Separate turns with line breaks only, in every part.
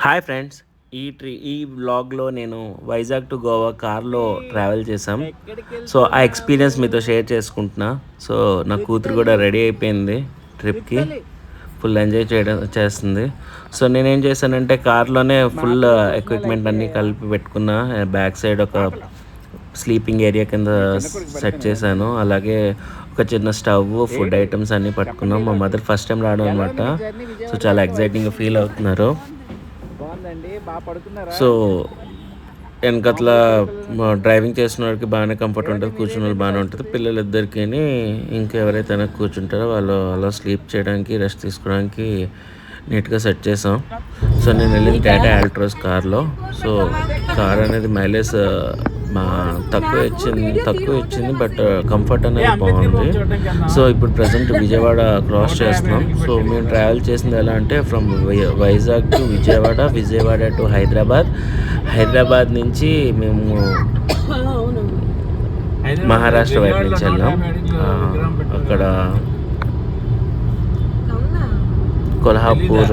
Hi friends. ఈ వ్లాగ్లో నేను వైజాగ్ టు గోవా కార్లో ట్రావెల్ చేసాం. సో ఆ ఎక్స్పీరియన్స్ మీతో షేర్ చేసుకుంటున్నా. సో నా కూతురు కూడా రెడీ అయిపోయింది ట్రిప్కి. ఫుల్ ఎంజాయ్ చేస్తుంది. సో నేనేం చేశానంటే కార్లోనే ఫుల్ ఎక్విప్మెంట్ అన్నీ కలిపి పెట్టుకున్నా. బ్యాక్ సైడ్ ఒక స్లీపింగ్ ఏరియా కింద సెట్ చేశాను. అలాగే ఒక చిన్న స్టవ్, ఫుడ్ ఐటమ్స్ అన్నీ పట్టుకున్నాం. మా మదర్ ఫస్ట్ టైం రావడం అనమాట. సో చాలా ఎగ్జైటింగ్గా ఫీల్ అవుతున్నారు. సో వెనకట్ల డ్రైవింగ్ చేసిన వాడికి బాగానే కంఫర్ట్ ఉంటుంది, కూర్చున్న వాళ్ళు బాగానే ఉంటుంది. పిల్లలిద్దరికి ఇంకెవరైతే కూర్చుంటారో వాళ్ళు అలా స్లీప్ చేయడానికి, రెస్ట్ తీసుకోవడానికి నీట్గా సెట్ చేసాం. సో నేను వెళ్ళింది టాటా ఆల్ట్రోస్ కార్లో. సో కార్ అనేది మైలేజ్ తక్కువ ఇచ్చింది, బట్ కంఫర్ట్ అనేది బాగుంది. సో ఇప్పుడు ప్రజెంట్ విజయవాడ క్రాస్ చేస్తున్నాం. సో మేము ట్రావెల్ చేసింది ఎలా అంటే from Vizag to Vijayawada to Hyderabad నుంచి మేము మహారాష్ట్ర వైపు నుంచి వెళ్ళాం. అక్కడ కొల్హాపూర్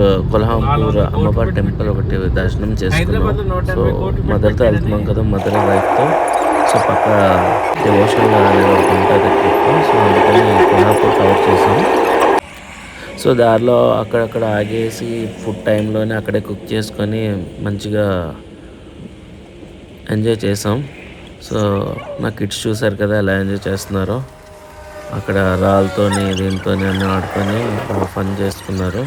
అమ్మవారి టెంపుల్ ఒకటి దర్శనం చేసుకున్నాం. సో మదర్తో వెళ్తున్నాం కదా, మదర్ వైఫ్తో. సో పక్క డివోషనల్ అనేది ఒకటి ఉంటుంది ట్రిప్. సో అందుకని కొల్హాపూర్ కవర్ చేసాం. సో దారిలో అక్కడక్కడ ఆగేసి ఫుడ్ టైంలోనే అక్కడే కుక్ చేసుకొని మంచిగా ఎంజాయ్ చేసాం. సో నా కిడ్స్ చూసారు కదా ఎలా ఎంజాయ్ చేస్తున్నారో. అక్కడ రాళ్ళతోని దీంతోని అన్నీ ఆడుకొని ఫన్ చేసుకున్నారు.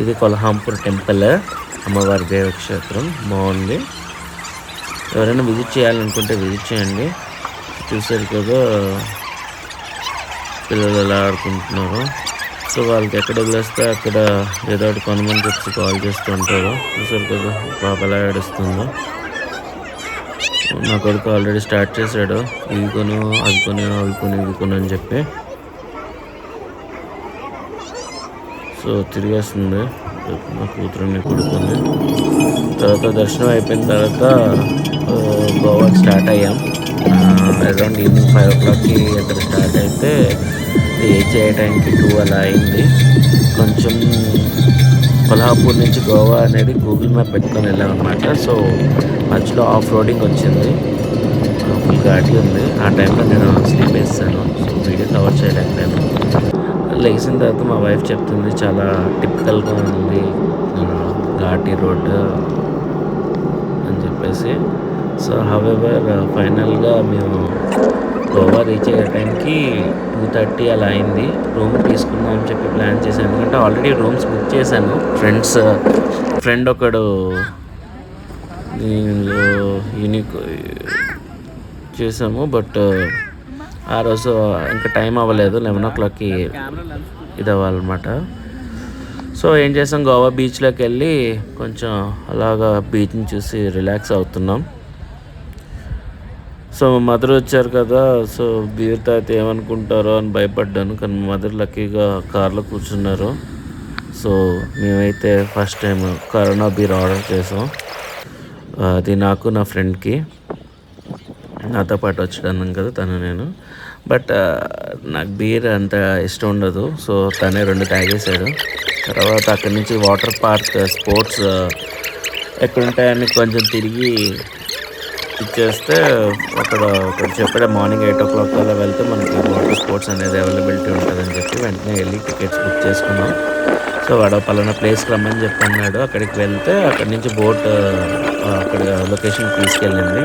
ఇది కొల్హాపూర్ టెంపుల్, అమ్మవారి దేవక్షేత్రం. బాగుంది. ఎవరైనా విజిట్ చేయాలనుకుంటే విజిట్ చేయండి. చూసారు కదా పిల్లలు ఎలా ఆడుకుంటున్నారు. సో వాళ్ళకి ఎక్కడ వదిలేస్తే అక్కడ ఏదో ఒకటి కొనమని చెప్పి కాల్ చేస్తూ ఉంటారు. చూసారు కదా పాప ఎలా ఏడుస్తుందో. నా కొడుకు ఆల్రెడీ స్టార్ట్ చేశాడు, ఇవి కొను అది కొను అని చెప్పి. సో తిరిగేస్తుంది నా కూతురుని కొడుకుని. తర్వాత దర్శనం అయిపోయిన తర్వాత గోవా స్టార్ట్ అయ్యాం. అరౌండ్ ఈవినింగ్ 5 o'clockకి అక్కడ స్టార్ట్ అయితే రీచ్ అయ్యే టైంకి 2 అలా అయింది. కొంచెం కొల్హాపూర్ నుంచి గోవా అనేది గూగుల్ మ్యాప్ పెట్టుకొని వెళ్ళాం అనమాట. సో మధ్యలో ఆఫ్ రోడింగ్ వచ్చింది, ఫుల్ ఘాటి ఉంది. ఆ టైంలో నేను స్లీప్ వేస్తాను. సో వీడియో కవర్ చేయలేకపోయాను. లేచిన తర్వాత మా వైఫ్ చెప్తుంది చాలా టిపికల్గా ఉంది ఘాటి రోడ్ అని చెప్పేసి. సో హవెవర్ ఫైనల్గా మేము గోవా రీచ్ అయ్యే టైంకి 2:30 అలా అయింది. రూమ్ తీసుకుందాం అని చెప్పి ప్లాన్ చేశాను, ఎందుకంటే ఆల్రెడీ రూమ్స్ బుక్ చేశాను. ఫ్రెండ్ ఒకడు దీనిలో యూనిక్ చేసాము, బట్ ఆ రోజు ఇంకా టైం అవ్వలేదు. 11 o'clockకి ఇది అవ్వాలన్నమాట. సో ఏం చేసాం, గోవా బీచ్లోకి వెళ్ళి కొంచెం అలాగా బీచ్ని చూసి రిలాక్స్ అవుతున్నాం. సో మా మదర్ వచ్చారు కదా, సో బీర్ తాగితే ఏమనుకుంటారో అని భయపడ్డాను. కానీ మా మదర్ లక్కీగా కార్లో కూర్చున్నారు. సో మేమైతే first time corona beer order చేసాం. అది నాకు నా ఫ్రెండ్కి, నాతో పాటు వచ్చాను కదా నేను. బట్ నాకు బీర్ అంత ఇష్టం ఉండదు. సో తనే 2 తాగేశాడు. తర్వాత అక్కడి నుంచి వాటర్ పార్క్, స్పోర్ట్స్ ఎక్కడుంటాయని కొంచెం తిరిగి ఇచ్చేస్తే అక్కడ చెప్పాడు మార్నింగ్ 8 o'clock అలా వెళ్తే మనకి వాటర్ స్పోర్ట్స్ అనేది అవైలబిలిటీ ఉంటుందని చెప్పి వెంటనే వెళ్ళి టికెట్స్ బుక్ చేసుకున్నాం. సో వాడు పలానా ప్లేస్కి రమ్మని చెప్పి అన్నాడు. అక్కడికి వెళ్తే అక్కడి నుంచి బోట్ అక్కడ లొకేషన్కి తీసుకెళ్ళింది.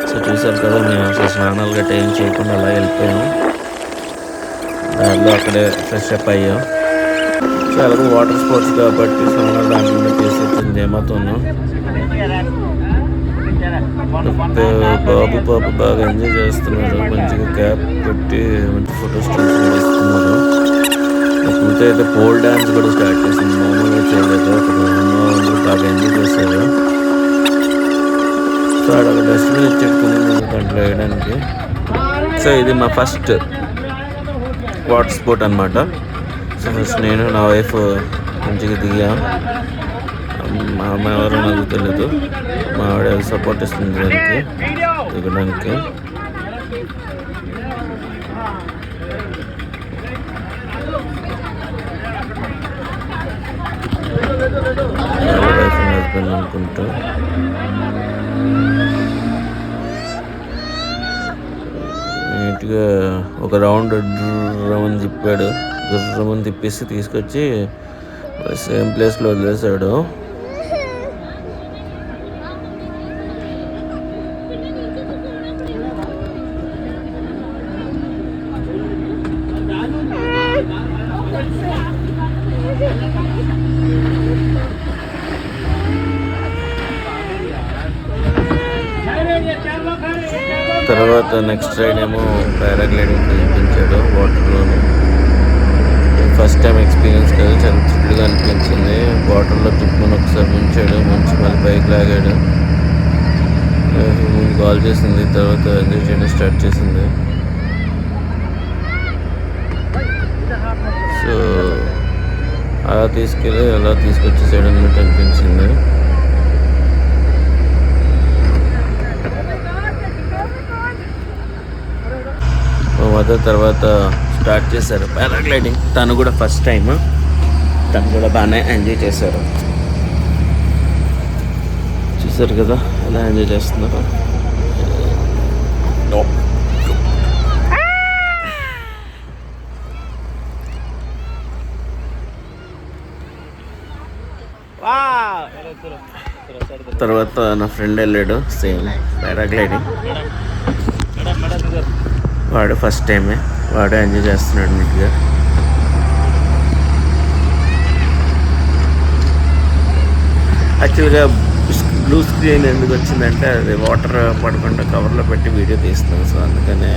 సో చూసారు కదా, మేము అసలు స్నానాలు గట్రా ఏం చేయకుండా అలా వెళ్ళిపోయాము. దానిలో అక్కడే ఫ్రెష్ అప్ అయ్యాం. సో అలాగే వాటర్ స్పోర్ట్స్ కాబట్టి స్నానాలు దాంట్లో చేసేసింది ఏమవుతున్నాం. బాబు బాగా ఎంజాయ్ చేస్తున్నారు. మంచిగా క్యాప్ పెట్టి మంచి ఫొటోస్ తీసుకున్నారు. పూర్తి అయితే పోల్ డ్యాన్స్ కూడా స్టార్ట్ చేసింది. మామూలుగా చేయలేదు. అక్కడ అందరూ బాగా ఎంజాయ్ చేశారు. సో అక్కడ డస్ట్బిన్ ఇచ్చేట్టుకుని దాంట్లో వేయడానికి. సో ఇది మా ఫస్ట్ వాటర్ స్పోర్ట్ అనమాట. సో ఫస్ట్ నేను నా వైఫ్ మంచిగా దిగాం. మా అమ్మ ఎవరో నాకు తెలియదు, మా ఆవిడ సపోర్ట్ ఇస్తుంది దానికి దిగడానికి. వైఫ్ అయిపోయింది అనుకుంటా. నీట్గా ఒక రౌండ్ డ్రమని తిప్పాడు. గుర్రమని తిప్పేసి తీసుకొచ్చి సేమ్ ప్లేస్లో వదిలేశాడు. తర్వాత నెక్స్ట్ రైడ్ ఏమో పారాగ్లైడింగ్ చూపించాడు వాటర్లోను. ఫస్ట్ టైం ఎక్స్పీరియన్స్ కదా, చాలా థ్రిల్గా అనిపించింది. వాటర్లో టిప్మని ఒకసారి ముంచాడు, ముంచి మళ్ళీ పైకి లాగాడు. కాల్ చేసింది, తర్వాత ఎంజాయ్ చేయడం స్టార్ట్ చేసింది. సో అలా తీసుకెళ్ళి అలా తీసుకొచ్చేసాడు అన్నట్టు అనిపించింది. మదర్ తర్వాత స్టార్ట్ చేశారు పారాగ్లైడింగ్. తను కూడా ఫస్ట్ టైం, తను కూడా బాగానే ఎంజాయ్ చేశారు. చూసారు కదా ఎలా ఎంజాయ్ చేస్తున్నారు. తర్వాత నా ఫ్రెండ్ వెళ్ళాడు సేమ్ పారాగ్లైడింగ్. వాడు ఫస్ట్ టైమే, వాడు ఎంజాయ్ చేస్తున్నాడు నీట్గా. యాక్చువల్గా బ్లూ స్క్రీన్ ఎందుకు వచ్చిందంటే అది వాటర్ పడకుండా కవర్లో పెట్టి వీడియో తీస్తున్నాను. సో అందుకనే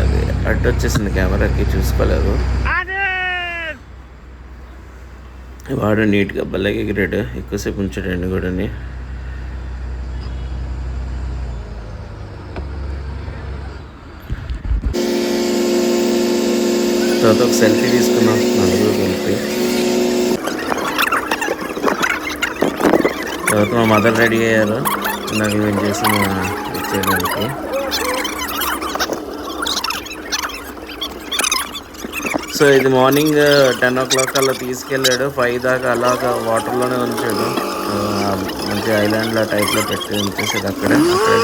అది అడ్డు వచ్చేసింది, కెమెరాకి చూసుకోలేదు. వాడు నీట్గా భలేగా ఎగిరాడు, ఎక్కువసేపు ఉంచాడండి కూడాని. తర్వాత ఒక సెల్ఫీ తీసుకున్నాం నలుగురు కలిపి. తర్వాత మా మదర్ రెడీ అయ్యారు నాకు వెయిట్ చేసి ఇచ్చేయడానికి. సో ఇది మార్నింగ్ 10 o'clock అలా తీసుకెళ్ళాడు. 5 దాకా అలాగా వాటర్లోనే ఉంచాడు. మంచి ఐలాండ్లో టైప్లో పెట్టి ఉంచేసాడు. అక్కడ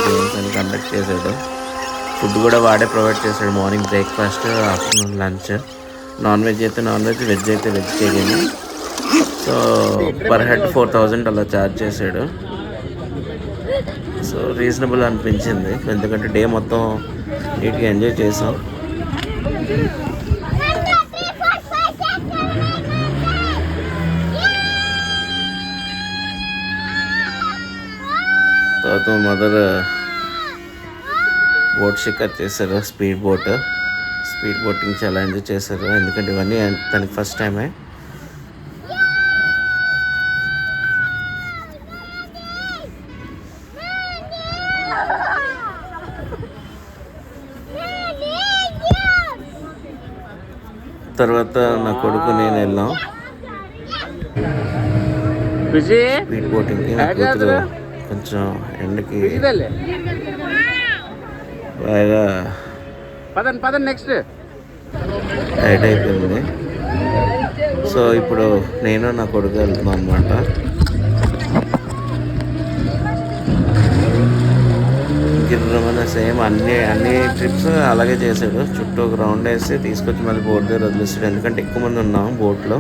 గేమ్స్ అని కండక్ట్ చేశాడు. ఫుడ్ కూడా వాడే ప్రొవైడ్ చేశాడు. Morning breakfast, afternoon lunch. Non veg అయితే నాన్ వెజ్, వెజ్ అయితే వెజిటేరియన్. సో పర్ హెడ్ 4,000 అలా ఛార్జ్ చేశాడు. సో రీజనబుల్ అనిపించింది, ఎందుకంటే డే మొత్తం నీట్గా ఎంజాయ్ చేసాం. తర్వాత మదర్ బోట్ షికార్ చేశారు, స్పీడ్ బోటింగ్ చాలా ఎంజాయ్ చేశారు. ఎందుకంటే ఇవన్నీ తనకి ఫస్ట్ టైమే. తర్వాత నా కొడుకు నేను వెళ్ళాం స్పీడ్ బోటింగ్కి. నా కూతురు కొంచెం ఎండకి బాగా టైట్ అయిపోయింది. సో ఇప్పుడు నేను నా కొడుకు వెళ్తున్నాను అనమాట. గిర్రమన సేమ్ అన్ని ట్రిప్స్ అలాగే చేశాడు. చుట్టూ ఒక రౌండ్ వేసి తీసుకొచ్చి మళ్ళీ బోట్ దగ్గర వదిలేస్తాడు. ఎందుకంటే ఎక్కువ మంది ఉన్నాం బోట్లో,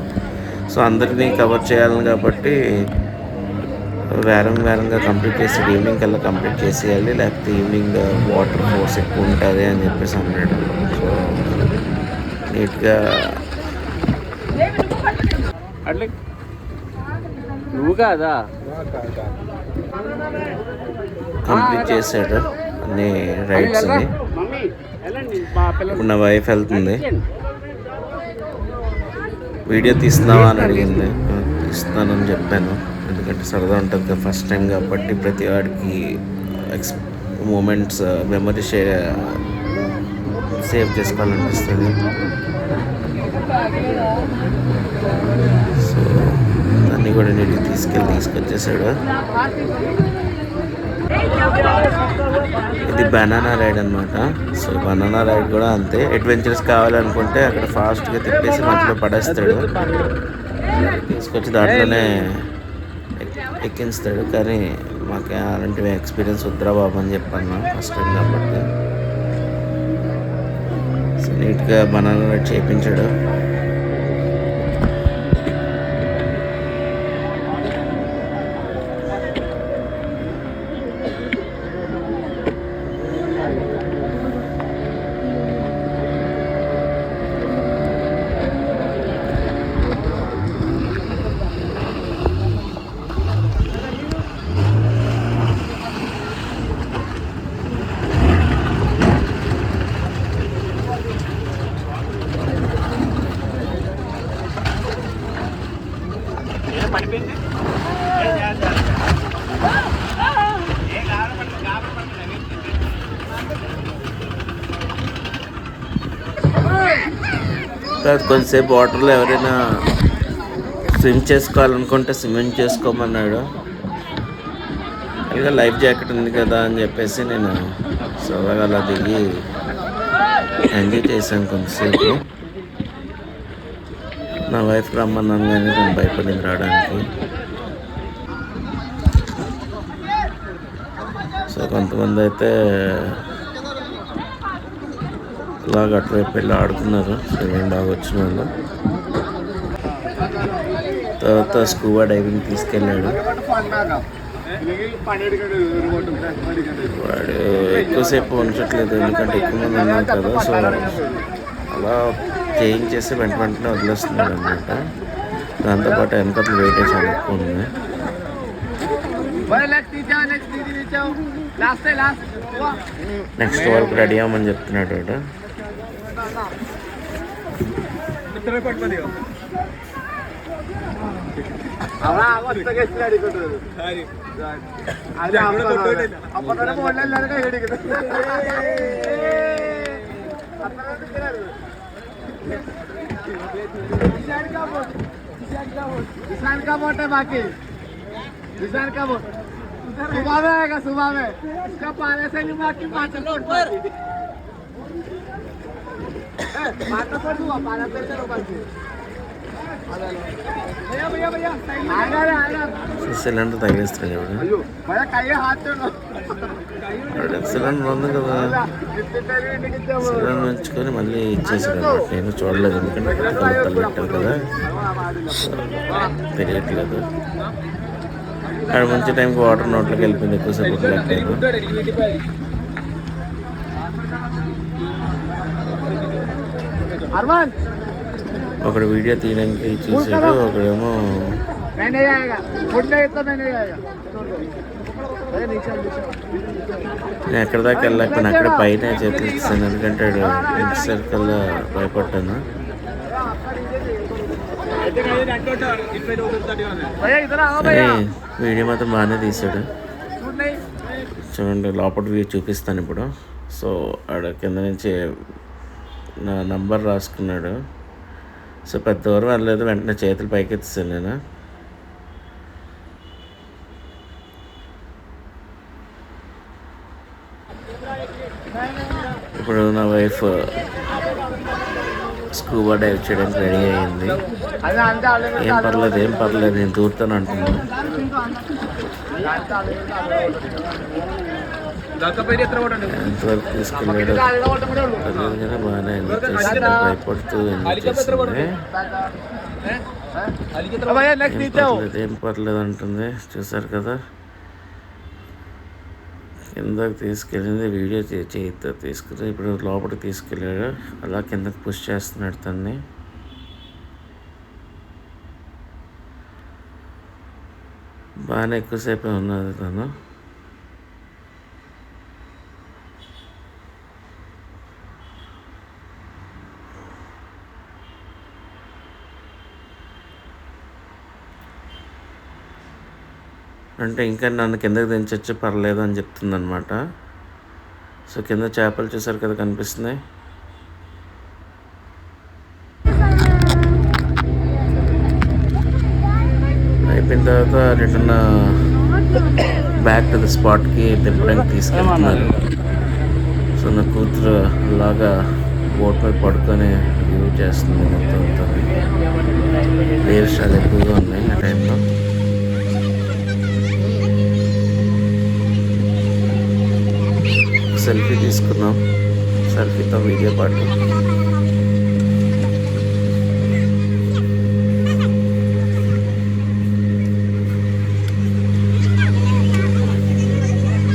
సో అందరినీ కవర్ చేయాలి కాబట్టి వేరంగా కంప్లీట్ చేసాడు. ఈవినింగ్ కల్లా కంప్లీట్ చేసేయాలి, లేకపోతే ఈవినింగ్ వాటర్ ఫోర్స్ ఎక్కువ ఉంటుంది అని చెప్పేసి అన్నాడు. సో నీట్గా కంప్లీట్ చేశాడు అన్ని రైడ్స్ని. ఇప్పుడు నా వైఫ్ వెళ్తుంది. వీడియో తీస్తున్నావా అని అడిగింది. తీస్తున్నానని చెప్పాను, ఎందుకంటే సరదా ఉంటుంది కదా, ఫస్ట్ టైం కాబట్టి ప్రతి వాడికి మూమెంట్స్ మెమరీ సేవ్ చేసుకోవాలనిపిస్తుంది. సో దాన్ని కూడా నీటికి తీసుకొచ్చేసాడు. ఇది బనానా రైడ్ అనమాట. సో బనానా రైడ్ కూడా అంతే, అడ్వెంచర్స్ కావాలనుకుంటే అక్కడ ఫాస్ట్గా తిప్పేసి మధ్యలో పడేస్తాడు, తీసుకొచ్చి దాంట్లోనే ఎక్కిస్తాడు. కానీ మాకు అలాంటివి ఎక్స్పీరియన్స్ వద్దురా బాబు అని చెప్పాను ఫస్ట్ టైం కాబట్టి. సో నీట్గా బనానా రైడ్ చేయించాడు. కొంతసేపు వాటర్లో ఎవరైనా స్విమ్ చేసుకోవాలనుకుంటే స్విమ్మింగ్ చేసుకోమన్నాడు. ఇంకా లైఫ్ జాకెట్ ఉంది కదా అని చెప్పేసి నేను సరదాగా అలా దిగి ఎంజాయ్ చేశాను కొంతసేపు. నా వైఫ్ రమ్మన్నాను కానీ నేను భయపడింది రావడానికి. సో కొంతమంది అయితే ఇలాగ అటువైపు వెళ్ళి ఆడుకున్నారు స్విమ్మింగ్ బాగా వచ్చిన వాళ్ళు. తర్వాత స్కూబా డైవింగ్ తీసుకెళ్ళాడు. వాడు ఎక్కువసేపు ఉంచట్లేదు ఎందుకంటే ఎక్కువ మంది ఉన్నాం కదా. సో అలా చేయించేసి వెంటనే వదిలేస్తున్నాడు అనమాట. దాంతోపాటు వెనకట్లు వెయిటేజ్ చాలా ఎక్కువ ఉంది. నెక్స్ట్ వరకు రెడీ అవ్వమని చెప్తున్నాడు వాడు.
सुबह में आएगा, सुबह में इसका पानी से नहीं मार की पानी लोड पर मारना पड़ दूंगा पानी पे चलो बाकी भैया भैया भैया आएगा रे आएगा
సిలిండర్ తగిలిస్తాడు ఎవడు.
अयो भैया काये हाथ चलो
సిలిండర్ ఉంది కదా, సిలిండర్ ఉంచుకొని మళ్ళీ ఇచ్చేసాడు అన్నమాట. నేను చూడలేదు ఎందుకంటే తల్లి పెట్టారు కదా, తెలియట్లేదు. అక్కడ మంచి టైంకి వాటర్ నోట్లోకి వెళ్ళిపోయింది. ఎక్కువసేపు పెట్టలేదు. ఒకడు వీడియో తీయడానికి చూసాడు, ఒకడేమో నేను ఎక్కడి దాకా వెళ్ళకపోయినా అక్కడ పైన చేతులు ఇస్తాను ఎందుకంటే ఇంటి సర్కిల్ భయపడ్డాను. వీడియో మాత్రం బాగానే తీసాడు. చూడండి లోపల వ్యూ చూపిస్తాను ఇప్పుడు. సో ఆడ కింద నుంచి నా నంబర్ రాసుకున్నాడు. సో పెద్ద దూరం వెళ్ళలేదు, వెంటనే చేతులు పైకి ఎత్తిస్తాను నేను. ఇప్పుడు నా వైఫ్ స్కూబా డైవ్ చేయడానికి రెడీ అయ్యింది. ఏం పర్లేదు నేను దూరుతాను అంటున్నాను. ఎంతవరకు తీసుకెళ్ళాడు తెలియదు బాగానే ఎంజాయ్ చేస్తాడు. భయపడుతూ ఎంజాయ్ చేస్తుంది. ఏం పర్లేదు అంటుంది. చూసారు కదా కిందకి తీసుకెళ్ళింది. వీడియో చేయితో తీసుకుని ఇప్పుడు లోపలికి తీసుకెళ్ళాడు. అలా కిందకి పుష్ చేస్తున్నాడు తన్ని. బాగానే ఎక్కువసేపే ఉన్నది తను. అంటే ఇంకా నన్ను కిందకి దించొచ్చు పర్లేదు అని చెప్తుంది అనమాట. సో కింద చేపలు చూసారు కదా కనిపిస్తున్నాయి. అయిపోయిన తర్వాత రిటర్న్ బ్యాక్ టు ద స్పాట్కి దింపడానికి తీసుకెళ్తున్నారు. సో నా కూతురు అలాగా బోట్ మీద పడుకొని వ్యూ చేస్తుంది. మొత్తం అంతా వేరు చాలా ఎక్కువగా ఉన్నాయి ఆ టైంలో. వీడియో పాటు.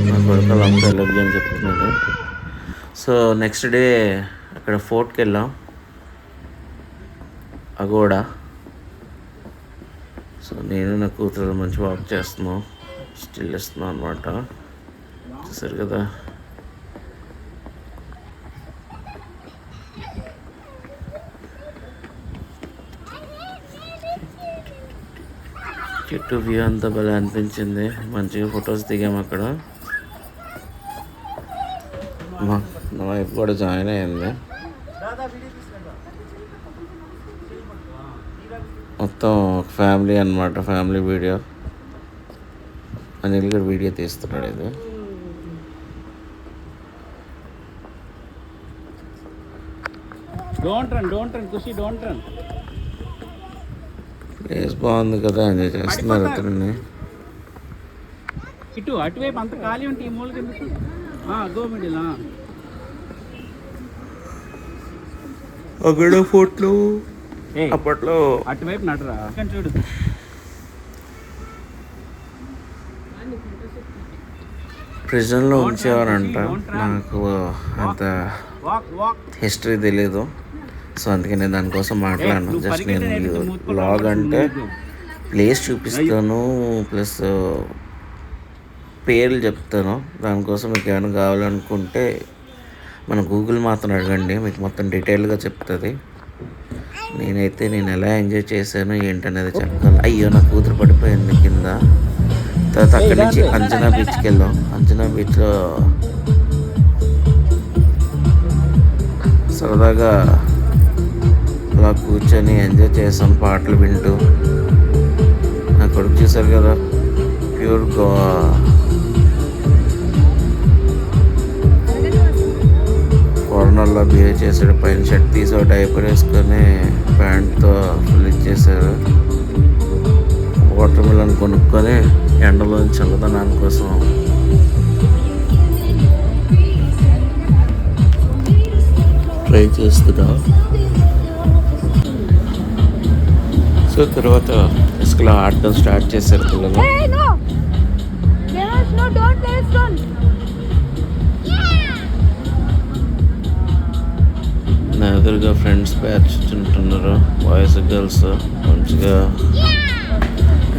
నా కొడుకు అలా లవ్ అని చెప్తున్నాడు. సో నెక్స్ట్ డే అక్కడ ఫోర్ట్కి వెళ్ళాం, అగోడా. సో నేను నా కూతురు మంచి వాక్ చేస్తున్నాం, స్టిల్ ఇస్తున్నాం అనమాట. చూసారు కదా, చెట్టు వ్యూ అంతా భలే అనిపించింది. మంచిగా ఫొటోస్ దిగాము అక్కడ. నా వైఫ్ కూడా జాయిన్ అయ్యింది. మొత్తం ఫ్యామిలీ అన్నమాట, ఫ్యామిలీ వీడియో. అనిల్ గారు వీడియో తీస్తున్నాడు. ఇది ప్లేస్ బాగుంది కదా, ఎంజాయ్ చేస్తున్నారు ఇద్దరిని.
ఇటు అటువైపు అంత ఖాళీ ఉంటే ఈ మూలకి గో మిడిల్.
అక్కడ ఫోటోలు అప్పట్లో
అటువైపు నడరా చూడు.
ప్రిజన్లో ఉంచేవారంట. నాకు అంత హిస్టరీ తెలీదు, సో అందుకే నేను దానికోసం మాట్లాడను. జస్ట్ నేను బ్లాగ్ అంటే ప్లేస్ చూపిస్తాను, ప్లస్ పేర్లు చెప్తాను. దానికోసం మీకు ఏమైనా కావాలనుకుంటే మన గూగుల్ మాత్రం అడగండి, మీకు మొత్తం డీటెయిల్గా చెప్తుంది. నేనైతే నేను ఎలా ఎంజాయ్ చేశాను ఏంటనేది చెప్పగలను. అయ్యో నా కూతురు పడిపోయింది కింద. తర్వాత అక్కడి నుంచి అంజనా బీచ్కి వెళ్ళాం. అంజనా బీచ్లో సరదాగా అలా కూర్చొని ఎంజాయ్ చేసాం, పాటలు వింటూ. నా కొడుకు చూసారు కదా, ప్యూర్ ఫారినర్లో బిహేవ్ చేశాడు. పైన షర్ట్ తీసి ఒక డైపర్ వేసుకొని ప్యాంట్తో ఫుల్ ఇచ్చేసారు. వాటర్ మిలన్ కొనుక్కొని ఎండలో చల్లదనాని కోసం ట్రై చేస్తున్నా. సో తర్వాత ఇసుకలో ఆడటం స్టార్ట్ చేశారు పిల్లలు. నా ఎదురుగా ఫ్రెండ్స్ బ్యాచ్ ఉంటున్నారు, బాయ్స్ గర్ల్స్ మంచిగా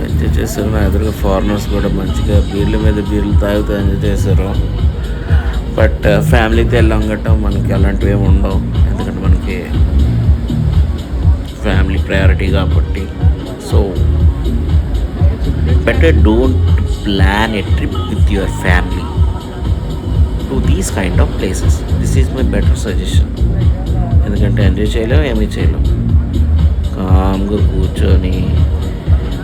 ఎంజాయ్ చేశారు. నా ఎదురుగా ఫారినర్స్ కూడా మంచిగా బీర్ల మీద బీర్లు తాగుతూ ఎంజాయ్ చేశారు. బట్ ఫ్యామిలీతో వెళ్ళాం గట్టా మనకి అలాంటివి ఏమి ఉండవు, ఎందుకంటే మనకి ఫ్యామిలీ ప్రయారిటీ కాబట్టి. So better don't plan A trip with your family to these kind of places. This is my better suggestion. ఎందుకంటే ఎంజాయ్ చేయలేం, ఏమీ చేయలేం. కామ్గా కూర్చొని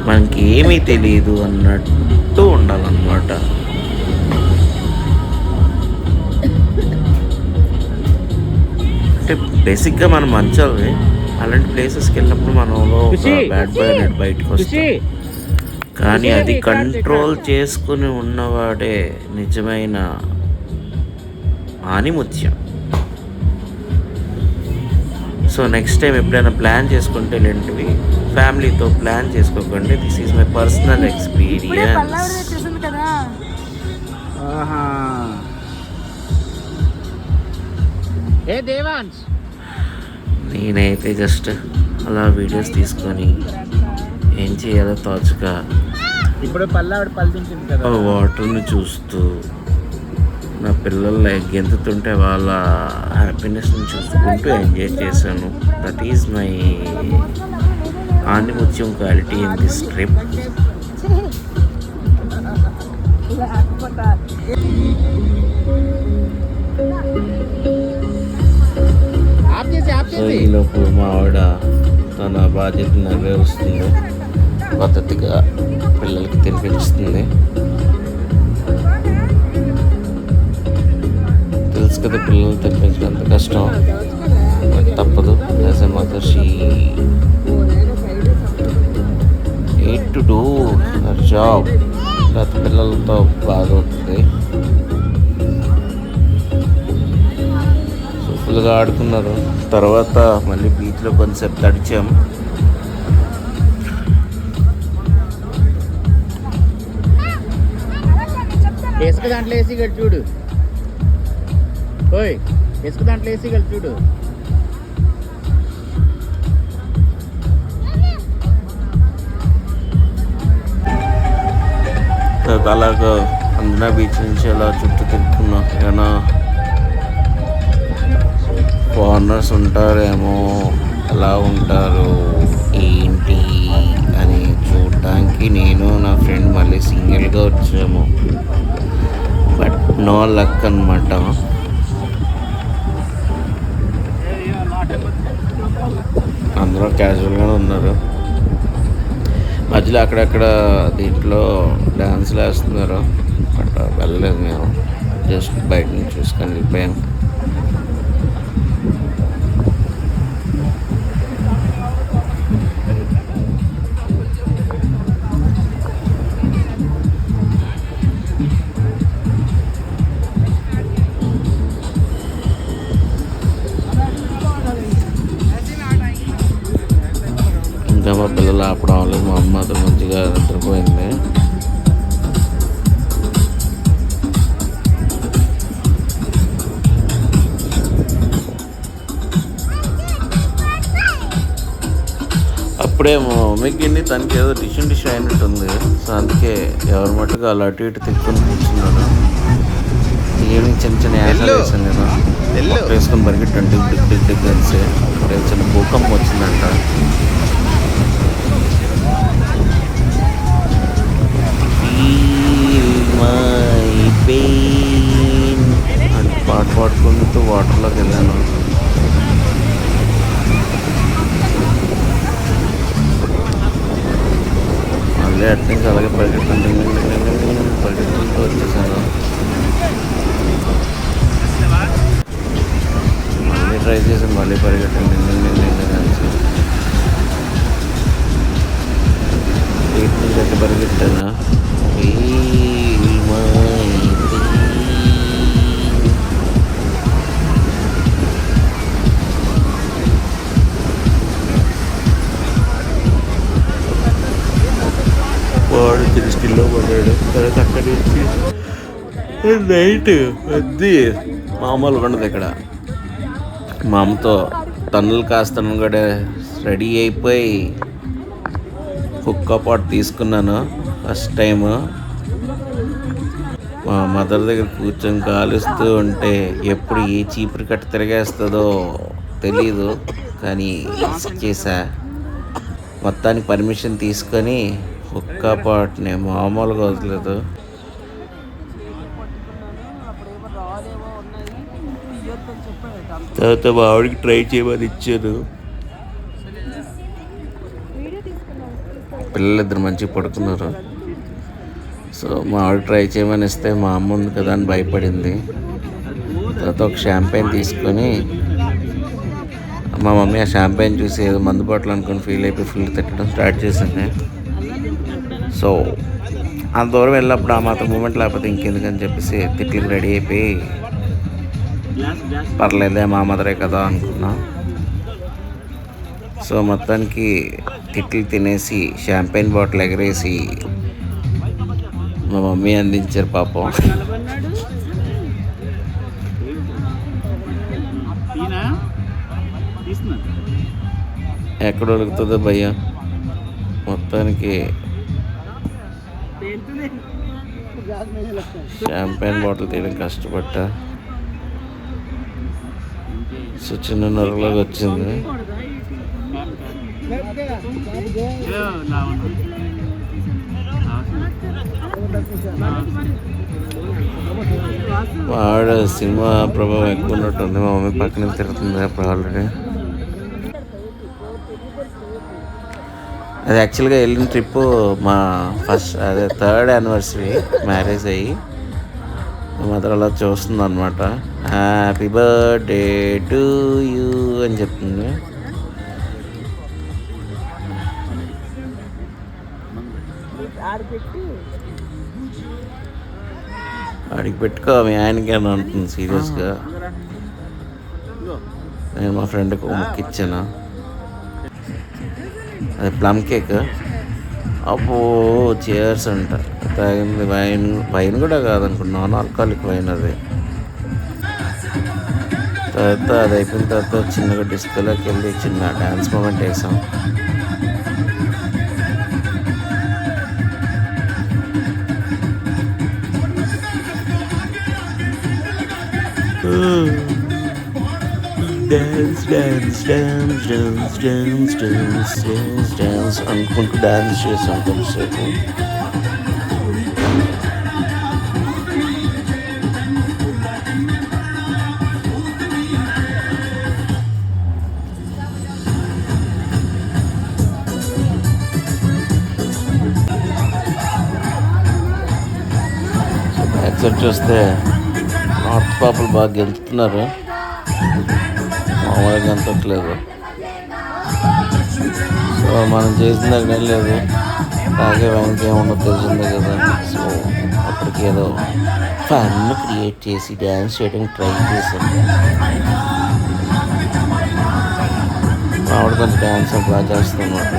మనకి ఏమీ తెలియదు అన్నట్టు ఉండాలన్నమాట. అంటే బేసిక్గా మనం మంచాలి. అలాంటి ప్లేసెస్కి వెళ్ళినప్పుడు మనలో బ్యాడ్ బాయ్ అనేది బయటకు వస్తుంది. కానీ అది కంట్రోల్ చేసుకుని ఉన్నవాడే నిజమైన ఆనిముత్యం. సో నెక్స్ట్ టైం ఎప్పుడైనా ప్లాన్ చేసుకుంటే ఇలాంటివి ఫ్యామిలీతో ప్లాన్ చేసుకోకండి. This is my personal experience. నేనైతే జస్ట్ అలా వీడియోస్ తీసుకొని ఏం చేయాలో తోచగా
ఇప్పుడు
వాటర్ని చూస్తూ నా పిల్లలు గెంతుతుంటే వాళ్ళ హ్యాపీనెస్ని చూసుకుంటూ ఎంజాయ్ చేశాను. దట్ ఈజ్ మై ఆనిముత్యం quality in this trip. So ఈలోపు మా ఆవిడ తన బాధ్యతను నెరవేరుస్తుంది, పద్ధతిగా పిల్లలకి తినిపిస్తుంది. తెలుసు కదా పిల్లలు తినిపించడం ఎంత కష్టం, తప్పదు. As a mother she need to do her job. లేకపోతే పిల్లలతో బాధ అవుతుంది. సో ఫుల్గా ఆడుకున్నారు. తర్వాత మళ్ళీ బీచ్లో కొంచెంసేపు తడిచాం.
ఇసుక దాంట్లో వేసి చూడు. ఓయ్ ఇసుక దాంట్లో వేసి చూడు.
అలాగా అందనా బీచ్ నుంచి అలా చుట్టూ తిరుగుతున్నాం. ఏమైనా ఫారినర్స్ ఉంటారేమో, ఎలా ఉంటారు ఏంటి అని చూడటానికి నేను నా ఫ్రెండ్ మళ్ళీ సింగిల్గా వచ్చాము. బట్ నో లక్ అనమాట. అందరూ క్యాజువల్గానే ఉన్నారు. మధ్యలో అక్కడక్కడ దీంట్లో డ్యాన్స్లు వేస్తున్నారు. బట్ వెళ్ళలేదు మేము, జస్ట్ బయట నుంచి చూసుకొని వెళ్ళిపోయాం. ఇంకా మా పిల్లలు ఆపడం వల్ల మా అమ్మ అతను మంచిగా నిద్రపోయింది. అప్పుడే మా మమ్మీకి గిన్ని తనకి ఏదో డిష్ అయినట్టుంది. సో అందుకే ఎవరి మట్టుకు అలా అటు ఇటు తిప్పుకొని కూర్చున్నాడు. ఈవినింగ్ చిన్న చిన్న యాసలు వేసాను నేను వేసుకొని పరిగెట్టండి డిగ్ డిగ్ డిగ్ కలిసి. చిన్న భూకంపం వచ్చిందంట. అంటే పాట పాడుకుంటూ వాటర్లోకి వెళ్ళాను. మళ్ళీ అటు నుంచి అలాగే పరిగెత్తుకుంటూ వచ్చేసాను. మళ్ళీ ట్రై చేసాను, మళ్ళీ పరిగెట్టండి కలిసి ఇటు నుంచి అయితే పరిగెట్టాను. వాడు తిరిగిలో పడ్డాడు. తర్వాత అక్కడి నుంచి నైట్ అది మామూలుగా ఉండదు ఇక్కడ. మా అమ్మతో టన్నులు కాస్తాను కూడా రెడీ అయిపోయి కుక్క పాట్ తీసుకున్నాను ఫస్ట్ టైము. మా మదర్ దగ్గర కూర్చొని కాలుస్తూ ఉంటే ఎప్పుడు ఏ చీపురు కట్ట తిరిగేస్తుందో తెలీదు, కానీ చేసా. మొత్తానికి పర్మిషన్ తీసుకొని కుక్క పాట్ని మామూలుగా వదలలేదు. తర్వాత మా ఆవిడకి ట్రై చేయమని ఇచ్చాను. పిల్లలిద్దరు మంచిగా పడుకున్నారు. సో మా ఆవిడ ట్రై చేయమని ఇస్తే మా అమ్మ ఉంది కదా అని భయపడింది. తర్వాత ఒక షాంపెయిన్ తీసుకొని మా మమ్మీ ఆ షాంపెయిన్ చూసి ఏదో మందు బాటిల్ అనుకుని ఫీల్ అయిపోయి ఫుల్ తిట్టడం స్టార్ట్ చేసింది. సో అంత దూరం వెళ్ళినప్పుడు ఆ మాత్రం మూమెంట్ లేకపోతే ఇంకెందుకని చెప్పేసి తిట్లకి రెడీ అయిపోయి పర్లేదే మా మదరే కదా అనుకున్నా. సో మొత్తానికి తిట్లు తినేసి షాంపెయిన్ బాటిల్ ఎగరేసి మా మమ్మీ అందించారు పాపం. ఎక్కడ ఉడుకుతుందో భయ్య. మొత్తానికి షాంపెయిన్ బాటిల్ తీయడం కష్టపడ్డా. సో చిన్న నొరలాగా వచ్చింది. ఆవిడ సినిమా ప్రభావం ఎక్కువ ఉన్నట్టుంది. మా మమ్మీ పక్కన తిరుగుతుంది అప్పుడు ఆల్రెడీ. అది యాక్చువల్గా వెళ్ళిన ట్రిప్పు మా థర్డ్ యానివర్సరీ మ్యారేజ్ అయ్యి మా మదర్ అలా చూస్తుంది అనమాట. హ్యాపీ బర్త్డే టు యూ అని చెప్తుంది. ఆడికి పెట్టుకో మీ ఆయనకి అని అంటుంది సీరియస్గా. నేను మా ఫ్రెండ్కి ఒక ముక్క ఇచ్చాను. అది ప్లమ్ కేక్. అబ్బో చేర్స్ అంట. తాగింది వైన్ కూడా కాదనుకో, నాన్ ఆల్కహాలిక్ వైన్ అది. తర్వాత అది అయిపోయిన తర్వాత చిన్నగా డిస్కోలోకి వెళ్ళి చిన్న డ్యాన్స్ మూమెంట్ వేసాం. Dance dance dance dance dance dance dance dance అనుకుంటూ డాన్స్ చేసాం కొంతసేపు. ఎక్సెప్ట్ చూస్తే నార్త్ పాపలు బాగా గెలుతున్నారు, మామూలుగా గెంతట్లేదు. సో మనం చేసిన దగ్గర లేదు, తాగే వానికి ఏముండదు తెలిసిందే కదా. సో అప్పటికి ఏదో ఫన్ క్రియేట్ చేసి డ్యాన్స్ చేయడానికి ట్రై చేశాం. ఆవిడ కొంచెం డ్యాన్స్ బాగా చేస్తుంది అన్నమాట,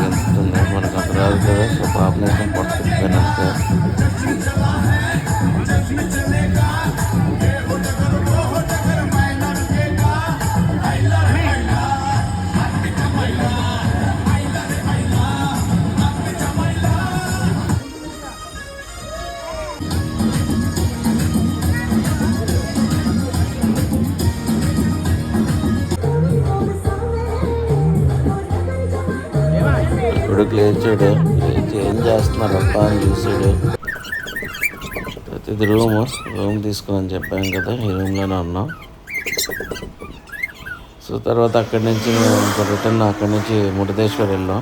గెలుస్తుంది. మనకు అంత రాదు కదా. సో పాపనేసం పట్టుకుంటాను అంతే. ఇప్పుడు లేచాడు, లేచి ఏం చేస్తున్నారు అబ్బా అని చూసాడు. ఇది రూమ్ తీసుకుని చెప్పాను కదా, ఈ రూమ్లోనే ఉన్నాం. సో తర్వాత అక్కడి నుంచి మేము రిటర్న్ అక్కడి నుంచి మురుదేశ్వర్ వెళ్ళాం.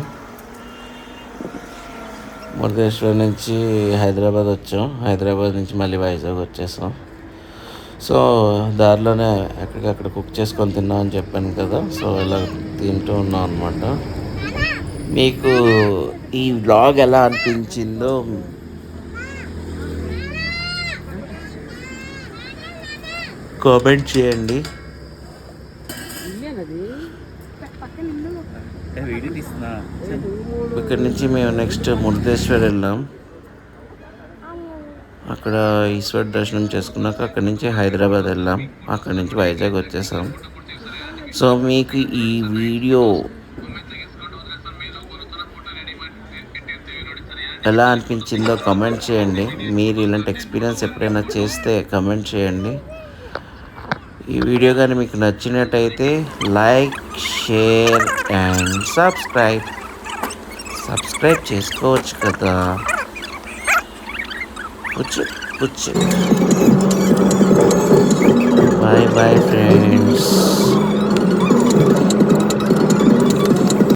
మురుదేశ్వర్ నుంచి హైదరాబాద్ వచ్చాం. హైదరాబాద్ నుంచి మళ్ళీ వైజాగ్ వచ్చేసాం. సో దారిలోనే ఎక్కడికక్కడ కుక్ చేసుకొని తిన్నాం అని చెప్పాను కదా. సో ఇలా తింటూ ఉన్నాం అనమాట. మీకు ఈ వ్లాగ్ ఎలా అనిపించిందో కామెంట్ చేయండి. ఇక్కడ నుంచి మేము నెక్స్ట్ మురుదేశ్వర్ వెళ్ళాం. అక్కడ ఈశ్వర్ దర్శనం చేసుకున్నాక అక్కడి నుంచి హైదరాబాద్ వెళ్ళాం. అక్కడి నుంచి వైజాగ్ వచ్చేసాం. సో మీకు ఈ వీడియో ఎలా అనిపించిందో కమెంట్ చేయండి. మీరు ఇలాంటి ఎక్స్పీరియన్స్ ఎప్పుడైనా చేస్తే కమెంట్ చేయండి. ఈ వీడియో కానీ మీకు నచ్చినట్టయితే లైక్, షేర్ అండ్ సబ్స్క్రైబ్ చేసుకోవచ్చు కదా.